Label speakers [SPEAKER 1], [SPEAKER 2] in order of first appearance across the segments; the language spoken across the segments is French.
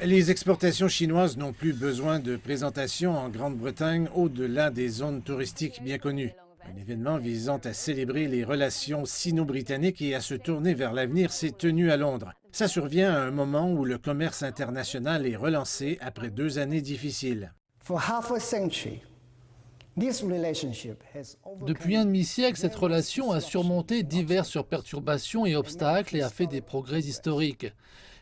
[SPEAKER 1] Les exportations chinoises n'ont plus besoin de présentation en Grande-Bretagne au-delà des zones touristiques bien connues. Un événement visant à célébrer les relations sino-britanniques et à se tourner vers l'avenir s'est tenu à Londres. Ça survient à un moment où le commerce international est relancé après 2 années difficiles.
[SPEAKER 2] Depuis un demi-siècle, cette relation a surmonté diverses perturbations et obstacles et a fait des progrès historiques.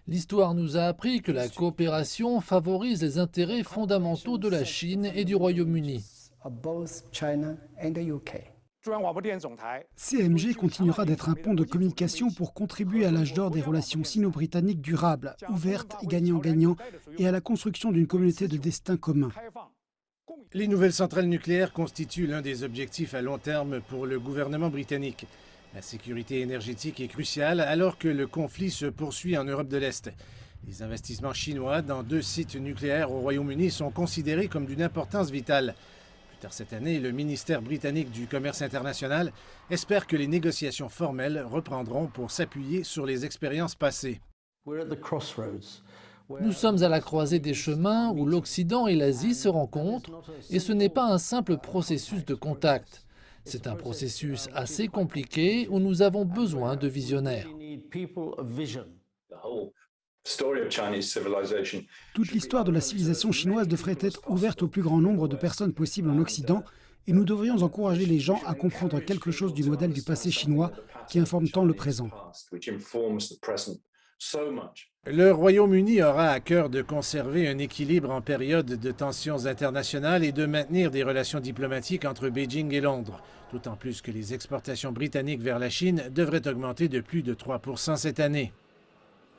[SPEAKER 2] L'histoire nous a appris que la coopération favorise les intérêts fondamentaux de la Chine et du Royaume-Uni.
[SPEAKER 3] CMG continuera d'être un pont de communication pour contribuer à l'âge d'or des relations sino-britanniques durables, ouvertes et gagnant-gagnant, et à la construction d'une communauté de destin commun.
[SPEAKER 1] Les nouvelles centrales nucléaires constituent l'un des objectifs à long terme pour le gouvernement britannique. La sécurité énergétique est cruciale alors que le conflit se poursuit en Europe de l'Est. Les investissements chinois dans 2 sites nucléaires au Royaume-Uni sont considérés comme d'une importance vitale. Plus tard cette année, le ministère britannique du Commerce international espère que les négociations formelles reprendront pour s'appuyer sur les expériences passées.
[SPEAKER 2] Nous sommes à la croisée des chemins où l'Occident et l'Asie se rencontrent et ce n'est pas un simple processus de contact. C'est un processus assez compliqué où nous avons besoin de visionnaires.
[SPEAKER 3] Toute l'histoire de la civilisation chinoise devrait être ouverte au plus grand nombre de personnes possible en Occident et nous devrions encourager les gens à comprendre quelque chose du modèle du passé chinois qui informe tant le présent.
[SPEAKER 1] Le Royaume-Uni aura à cœur de conserver un équilibre en période de tensions internationales et de maintenir des relations diplomatiques entre Beijing et Londres, d'autant plus que les exportations britanniques vers la Chine devraient augmenter de plus de 3% cette année.